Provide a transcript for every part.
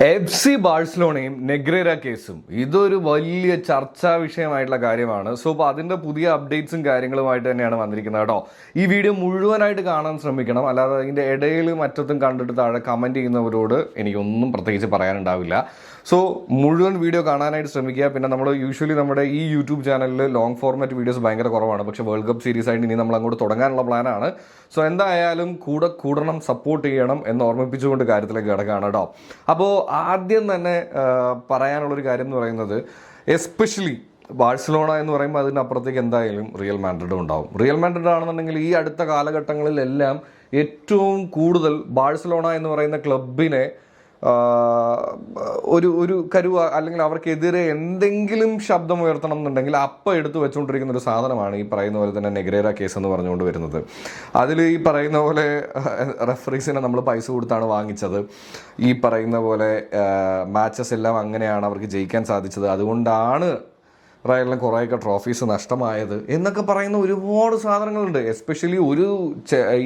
FC ബാഴ്സലോണയും നെഗ്രേര കേസും ഇതൊരു വലിയ ചർച്ചാ വിഷയമായിട്ടുള്ള കാര്യമാണ്. സോ അപ്പോൾ അതിൻ്റെ പുതിയ അപ്ഡേറ്റ്സും കാര്യങ്ങളുമായിട്ട് തന്നെയാണ് വന്നിരിക്കുന്നത് കേട്ടോ. ഈ വീഡിയോ മുഴുവനായിട്ട് കാണാൻ ശ്രമിക്കണം, അല്ലാതെ അതിൻ്റെ ഇടയിൽ മറ്റത്തും കണ്ടിട്ട് താഴെ കമൻറ്റ് ചെയ്യുന്നവരോട് എനിക്കൊന്നും പ്രത്യേകിച്ച് പറയാനുണ്ടാവില്ല. സോ മുഴുവൻ വീഡിയോ കാണാനായിട്ട് ശ്രമിക്കുക. പിന്നെ നമ്മൾ യൂഷ്വലി നമ്മുടെ ഈ യൂട്യൂബ് ചാനലിൽ ലോങ് ഫോർമാറ്റ് വീഡിയോസ് ഭയങ്കര കുറവാണ്, പക്ഷേ വേൾഡ് കപ്പ് സീരീസ് ആയിട്ട് ഇനി നമ്മൾ അങ്ങോട്ട് തുടങ്ങാനുള്ള പ്ലാനാണ്. സോ എന്തായാലും കൂടണം, സപ്പോർട്ട് ചെയ്യണം എന്ന് ഓർമ്മിപ്പിച്ചുകൊണ്ട് കാര്യത്തിലേക്ക് കിടക്കുകയാണ് കേട്ടോ. അപ്പോൾ ആദ്യം തന്നെ പറയാനുള്ളൊരു കാര്യം എന്ന് പറയുന്നത്, എസ്പെഷ്യലി ബാഴ്സലോണ എന്ന് പറയുമ്പോൾ അതിനപ്പുറത്തേക്ക് എന്തായാലും റിയൽ മാഡ്രിഡ് ഉണ്ടാവും. റിയൽ മാഡ്രിഡ് ആണെന്നുണ്ടെങ്കിൽ ഈ അടുത്ത കാലഘട്ടങ്ങളിലെല്ലാം ഏറ്റവും കൂടുതൽ ബാഴ്സലോണ എന്ന് പറയുന്ന ക്ലബിനെ ഒരു കരുവ അല്ലെങ്കിൽ അവർക്കെതിരെ എന്തെങ്കിലും ശബ്ദം ഉയർത്തണം എന്നുണ്ടെങ്കിൽ അപ്പം എടുത്തു വെച്ചുകൊണ്ടിരിക്കുന്ന ഒരു സാധനമാണ് ഈ പറയുന്ന പോലെ തന്നെ നെഗ്രേര കേസ് എന്ന് പറഞ്ഞുകൊണ്ട് വരുന്നത്. അതിൽ ഈ പറയുന്ന പോലെ റെഫറീസിനെ നമ്മൾ പൈസ കൊടുത്താണ് വാങ്ങിച്ചത്, ഈ പറയുന്ന പോലെ മാച്ചസ് എല്ലാം അങ്ങനെയാണ് അവർക്ക് ജയിക്കാൻ സാധിച്ചത്, അതുകൊണ്ടാണ് റയലിന് കുറേയൊക്കെ ട്രോഫീസ് നഷ്ടമായത് എന്നൊക്കെ പറയുന്ന ഒരുപാട് സാധനങ്ങളുണ്ട്. എസ്പെഷ്യലി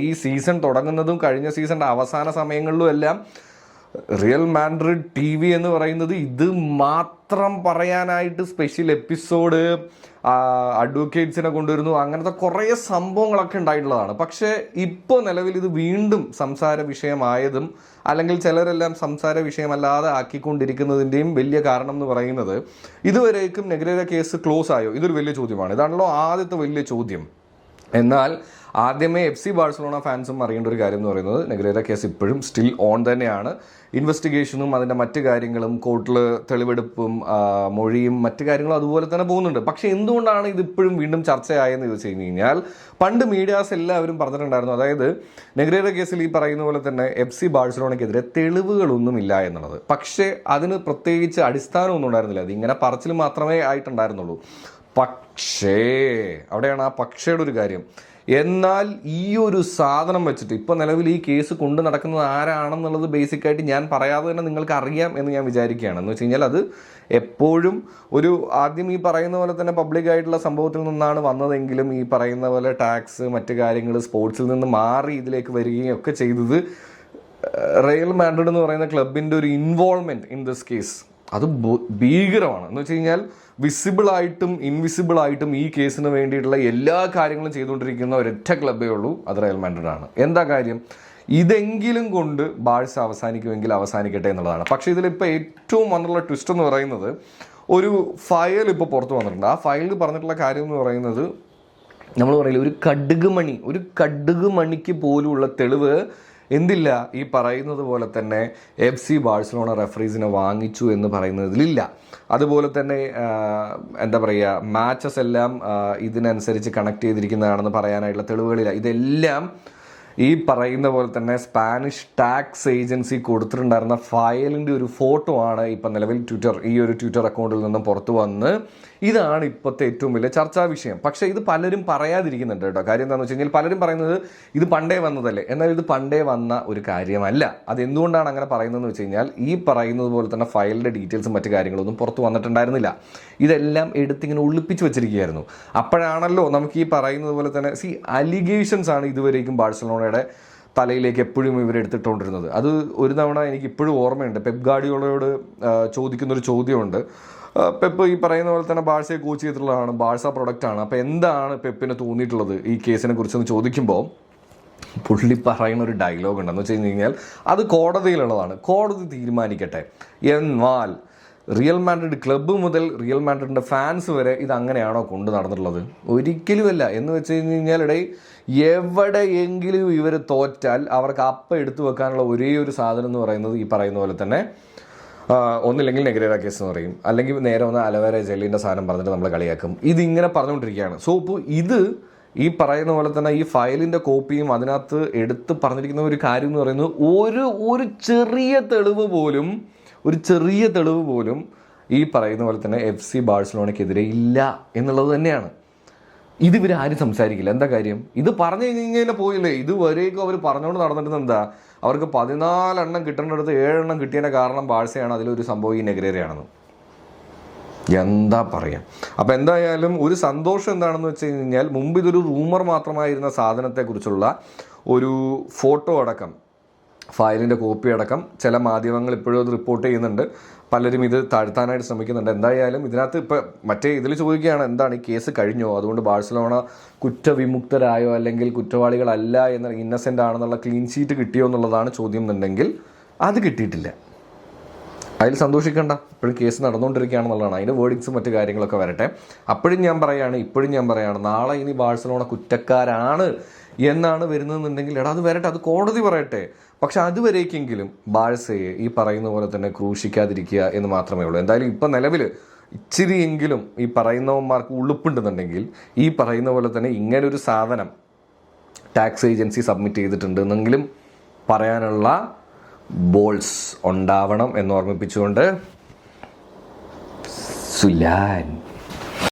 ഈ സീസൺ തുടങ്ങുന്നതും കഴിഞ്ഞ സീസണിൻ്റെ അവസാന സമയങ്ങളിലും എല്ലാം റിയൽ മാഡ്രിഡ് TV എന്ന് പറയുന്നത് ഇത് മാത്രം പറയാനായിട്ട് സ്പെഷ്യൽ എപ്പിസോഡ്, അഡ്വക്കേറ്റ്സിനെ കൊണ്ടുവരുന്നു, അങ്ങനത്തെ കുറേ സംഭവങ്ങളൊക്കെ ഉണ്ടായിട്ടുള്ളതാണ്. പക്ഷേ ഇപ്പോൾ നിലവിൽ ഇത് വീണ്ടും സംസാര വിഷയമായതും അല്ലെങ്കിൽ ചിലരെല്ലാം സംസാര വിഷയമല്ലാതെ ആക്കിക്കൊണ്ടിരിക്കുന്നതിൻ്റെയും വലിയ കാരണം എന്ന് പറയുന്നത്, ഇതുവരേക്കും നെഗ്രേര കേസ് ക്ലോസ് ആയോ? ഇതൊരു വലിയ ചോദ്യമാണ്. ഇതാണല്ലോ ആദ്യത്തെ വലിയ ചോദ്യം. എന്നാൽ ആദ്യമേ FC ബാഴ്സലോണ ഫാൻസും അറിയേണ്ട ഒരു കാര്യം എന്ന് പറയുന്നത്, നെഗ്രേര കേസ് ഇപ്പോഴും സ്റ്റിൽ ഓൺ തന്നെയാണ്. ഇൻവെസ്റ്റിഗേഷനും അതിൻ്റെ മറ്റു കാര്യങ്ങളും കോർട്ടിൽ തെളിവെടുപ്പും മൊഴിയും മറ്റു കാര്യങ്ങളും അതുപോലെ തന്നെ പോകുന്നുണ്ട്. പക്ഷേ എന്തുകൊണ്ടാണ് ഇതിപ്പോഴും വീണ്ടും ചർച്ചയായെന്ന് ചോദിച്ചു കഴിഞ്ഞാൽ, പണ്ട് മീഡിയാസ് എല്ലാവരും പറഞ്ഞിട്ടുണ്ടായിരുന്നു, അതായത് നെഗ്രേര കേസിൽ ഈ പറയുന്ന പോലെ തന്നെ FC ബാഴ്സലോണയ്ക്കെതിരെ തെളിവുകളൊന്നും ഇല്ല എന്നുള്ളത്. പക്ഷേ അതിന് പ്രത്യേകിച്ച് അടിസ്ഥാനമൊന്നും ഉണ്ടായിരുന്നില്ല, അതിങ്ങനെ പറച്ചിൽ മാത്രമേ ആയിട്ടുണ്ടായിരുന്നുള്ളൂ. പക്ഷേ അവിടെയാണ് ആ പക്ഷേയുടെ ഒരു കാര്യം. എന്നാൽ ഈ ഒരു സാധനം വെച്ചിട്ട് ഇപ്പോൾ നിലവിൽ ഈ കേസ് കൊണ്ട് നടക്കുന്നത് ആരാണെന്നുള്ളത് ബേസിക്കായിട്ട് ഞാൻ പറയാതെ തന്നെ നിങ്ങൾക്ക് അറിയാം എന്ന് ഞാൻ വിചാരിക്കുകയാണ്. എന്ന് വെച്ച് കഴിഞ്ഞാൽ അത് എപ്പോഴും ആദ്യം ഈ പറയുന്ന പോലെ തന്നെ പബ്ലിക്കായിട്ടുള്ള സംഭവത്തിൽ നിന്നാണ് വന്നതെങ്കിലും ഈ പറയുന്ന പോലെ ടാക്സ് മറ്റു കാര്യങ്ങൾ സ്പോർട്സിൽ നിന്ന് മാറി ഇതിലേക്ക് വരികയും ഒക്കെ ചെയ്തത് റിയൽ മാഡ്രിഡ് എന്ന് പറയുന്ന ക്ലബിൻ്റെ ഒരു ഇൻവോൾവ്മെൻറ്റ് ഇൻ ദിസ് കേസ് അത് ഭീകരമാണ്. എന്ന് വെച്ച് കഴിഞ്ഞാൽ വിസിബിളായിട്ടും ഇൻവിസിബിളായിട്ടും ഈ കേസിന് വേണ്ടിയിട്ടുള്ള എല്ലാ കാര്യങ്ങളും ചെയ്തുകൊണ്ടിരിക്കുന്ന ഒരൊറ്റ ക്ലബ്ബേ ഉള്ളൂ, അത് റിയൽ മാഡ്രിഡ് ആണ്. എന്താ കാര്യം? ഇതെങ്കിലും കൊണ്ട് ബാഴ്സ അവസാനിക്കുമെങ്കിൽ അവസാനിക്കട്ടെ എന്നുള്ളതാണ്. പക്ഷേ ഇതിലിപ്പോൾ ഏറ്റവും വന്നുള്ള ട്വിസ്റ്റ് എന്ന് പറയുന്നത്, ഒരു ഫയൽ ഇപ്പോൾ പുറത്ത് വന്നിട്ടുണ്ട്. ആ ഫയലിൽ പറഞ്ഞിട്ടുള്ള കാര്യം എന്ന് പറയുന്നത്, നമ്മൾ പറയില്ല, ഒരു കടുക് മണിക്ക് പോലുള്ള തെളിവ് എന്തില്ല, ഈ പറയുന്നത് പോലെ തന്നെ FC ബാഴ്സലോണ റെഫറീസിനെ വാങ്ങിച്ചു എന്ന് പറയുന്നതിലില്ല. അതുപോലെ തന്നെ എന്താ പറയുക, മാച്ചസ് എല്ലാം ഇതിനനുസരിച്ച് കണക്ട് ചെയ്തിരിക്കുന്നതാണെന്ന് പറയാനായിട്ടുള്ള തെളിവുകളില്ല. ഇതെല്ലാം ഈ പറയുന്ന പോലെ തന്നെ സ്പാനിഷ് ടാക്സ് ഏജൻസി കൊടുത്തിട്ടുണ്ടായിരുന്ന ഫയലിൻ്റെ ഒരു ഫോട്ടോ ആണ് ഇപ്പം നിലവിൽ ഈ ഒരു ട്വിറ്റർ അക്കൗണ്ടിൽ നിന്നും പുറത്തു വന്ന്. ഇതാണ് ഇപ്പോഴത്തെ ഏറ്റവും വലിയ ചർച്ചാ വിഷയം. പക്ഷേ ഇത് പലരും പറയാതിരിക്കുന്നുണ്ട് കേട്ടോ. കാര്യം എന്താണെന്ന് വെച്ച് കഴിഞ്ഞാൽ, പലരും പറയുന്നത് ഇത് പണ്ടേ വന്നതല്ലേ, എന്നാൽ ഇത് പണ്ടേ വന്ന ഒരു കാര്യമല്ല. അതെന്തുകൊണ്ടാണ് അങ്ങനെ പറയുന്നതെന്ന് വെച്ച് കഴിഞ്ഞാൽ, ഈ പറയുന്നത് പോലെ തന്നെ ഫയലിൻ്റെ ഡീറ്റെയിൽസും മറ്റു കാര്യങ്ങളൊന്നും പുറത്ത് വന്നിട്ടുണ്ടായിരുന്നില്ല. ഇതെല്ലാം എടുത്തിങ്ങനെ ഒളിപ്പിച്ച് വെച്ചിരിക്കുകയായിരുന്നു. അപ്പോഴാണല്ലോ നമുക്ക് ഈ പറയുന്നത് പോലെ തന്നെ അലിഗേഷൻസ് ആണ് ഇതുവരേക്കും ബാഴ്സലോണയുടെ തലയിലേക്ക് എപ്പോഴും ഇവരെടുത്തിട്ടുകൊണ്ടിരുന്നത്. അത് ഒരു തവണ എനിക്ക് ഇപ്പോഴും ഓർമ്മയുണ്ട്, പെപ്പ് ഗാർഡിയോളയോട് ചോദിക്കുന്നൊരു ചോദ്യമുണ്ട്. പെപ്പ് ഈ പറയുന്ന പോലെ തന്നെ ബാഴ്സയെ കോച്ച് ചെയ്തിട്ടുള്ളതാണ്, ബാഴ്സ പ്രൊഡക്റ്റാണ്, അപ്പോൾ എന്താണ് പെപ്പിന് തോന്നിയിട്ടുള്ളത് ഈ കേസിനെ കുറിച്ചെന്ന് ചോദിക്കുമ്പോൾ പുള്ളി പറയുന്ന ഒരു ഡയലോഗ് ഉണ്ടെന്ന് വെച്ച് കഴിഞ്ഞാൽ, അത് കോടതിയിലുള്ളതാണ്, കോടതി തീരുമാനിക്കട്ടെ. എന്നാൽ റിയൽ മാഡ്രിഡ് ക്ലബ്ബ് മുതൽ റിയൽ മാഡ്രിഡിൻ്റെ ഫാൻസ് വരെ ഇത് അങ്ങനെയാണോ കൊണ്ട് നടന്നിട്ടുള്ളത്? ഒരിക്കലുമല്ല. എന്ന് വെച്ച് കഴിഞ്ഞാൽ എവിടെയെങ്കിലും ഇവർ തോറ്റാൽ അവർക്ക് അപ്പം എടുത്തു വെക്കാനുള്ള ഒരേ ഒരു സാധനം എന്ന് പറയുന്നത് ഈ പറയുന്ന പോലെ തന്നെ ഒന്നില്ലെങ്കിൽ നെഗ്രേര കേസ് എന്ന് പറയും, അല്ലെങ്കിൽ നേരെ വന്ന് അലവേര ജെല്ലിൻ്റെ സാധനം പറഞ്ഞിട്ട് നമ്മൾ കളിയാക്കും. ഇതിങ്ങനെ പറഞ്ഞുകൊണ്ടിരിക്കുകയാണ്. സോ ഇപ്പോൾ ഇത് ഈ പറയുന്ന പോലെ തന്നെ ഈ ഫയലിൻ്റെ കോപ്പിയും അതിനകത്ത് എടുത്ത് പറഞ്ഞിരിക്കുന്ന ഒരു കാര്യം എന്ന് പറയുന്നത്, ഒരു ചെറിയ തെളിവ് പോലും ഈ പറയുന്ന പോലെ തന്നെ FC ബാഴ്സലോണയ്ക്കെതിരെ ഇല്ല എന്നുള്ളത് തന്നെയാണ്. ഇത് ഇവരാരും സംസാരിക്കില്ല. എന്താ കാര്യം? ഇത് പറഞ്ഞു കഴിഞ്ഞാൽ പോയില്ലേ, ഇതുവരേക്കും അവർ പറഞ്ഞുകൊണ്ട് നടന്നിട്ട് എന്താ, അവർക്ക് 14 എണ്ണം കിട്ടേണ്ടടുത്ത് 7 എണ്ണം കിട്ടിയതിൻ്റെ കാരണം ബാഴ്സയാണ്, അതിലൊരു സംഭവം ഈ നെഗ്രേരയാണെന്ന്. എന്താ പറയാം. അപ്പം എന്തായാലും ഒരു സന്തോഷം എന്താണെന്ന് വെച്ച് കഴിഞ്ഞാൽ, മുമ്പ് ഇതൊരു റൂമർ മാത്രമായിരുന്ന സാധനത്തെക്കുറിച്ചുള്ള ഒരു ഫോട്ടോ അടക്കം ഫയലിൻ്റെ കോപ്പി അടക്കം ചില മാധ്യമങ്ങൾ ഇപ്പോഴും അത് റിപ്പോർട്ട് ചെയ്യുന്നുണ്ട്. പലരും ഇത് താഴ്ത്താനായിട്ട് ശ്രമിക്കുന്നുണ്ട്. എന്തായാലും ഇതിനകത്ത് ഇപ്പം മറ്റേ ഇതിൽ ചോദിക്കുകയാണ്, എന്താണ് ഈ കേസ് കഴിഞ്ഞോ, അതുകൊണ്ട് ബാഴ്സലോണ കുറ്റവിമുക്തരായോ അല്ലെങ്കിൽ കുറ്റവാളികളല്ല എന്ന ഇന്നസെൻ്റ് ആണെന്നുള്ള ക്ലീൻ ഷീറ്റ് കിട്ടിയോ എന്നുള്ളതാണ് ചോദ്യം എന്നുണ്ടെങ്കിൽ അത് കിട്ടിയിട്ടില്ല. അതിൽ സന്തോഷിക്കേണ്ട, ഇപ്പോഴും കേസ് നടന്നുകൊണ്ടിരിക്കുകയാണെന്നുള്ളതാണ്. അതിൻ്റെ വേർഡിക്സും മറ്റു കാര്യങ്ങളൊക്കെ വരട്ടെ. ഇപ്പോഴും ഞാൻ പറയുകയാണ് നാളെ ഇനി ബാഴ്സലോണ കുറ്റക്കാരാണ് എന്നാണ് വരുന്നതെന്നുണ്ടെങ്കിൽ എടാ അത് വരട്ടെ, അത് കോടതി പറയട്ടെ. പക്ഷെ അതുവരേക്കെങ്കിലും ബാഴ്സയെ ഈ പറയുന്ന പോലെ തന്നെ ക്രൂശിക്കാതിരിക്കുക എന്ന് മാത്രമേ ഉള്ളൂ. എന്തായാലും ഇപ്പം നിലവിൽ ഇച്ചിരിയെങ്കിലും ഈ പറയുന്നവന്മാർക്ക് ഉളുപ്പുണ്ടെന്നുണ്ടെങ്കിൽ ഈ പറയുന്ന പോലെ തന്നെ ഇങ്ങനൊരു സാധനം ടാക്സ് ഏജൻസി സബ്മിറ്റ് ചെയ്തിട്ടുണ്ട് എന്നെങ്കിലും പറയാനുള്ള ബോൾസ് ഉണ്ടാവണം എന്ന് ഓർമ്മിപ്പിച്ചുകൊണ്ട് സുലാൻ.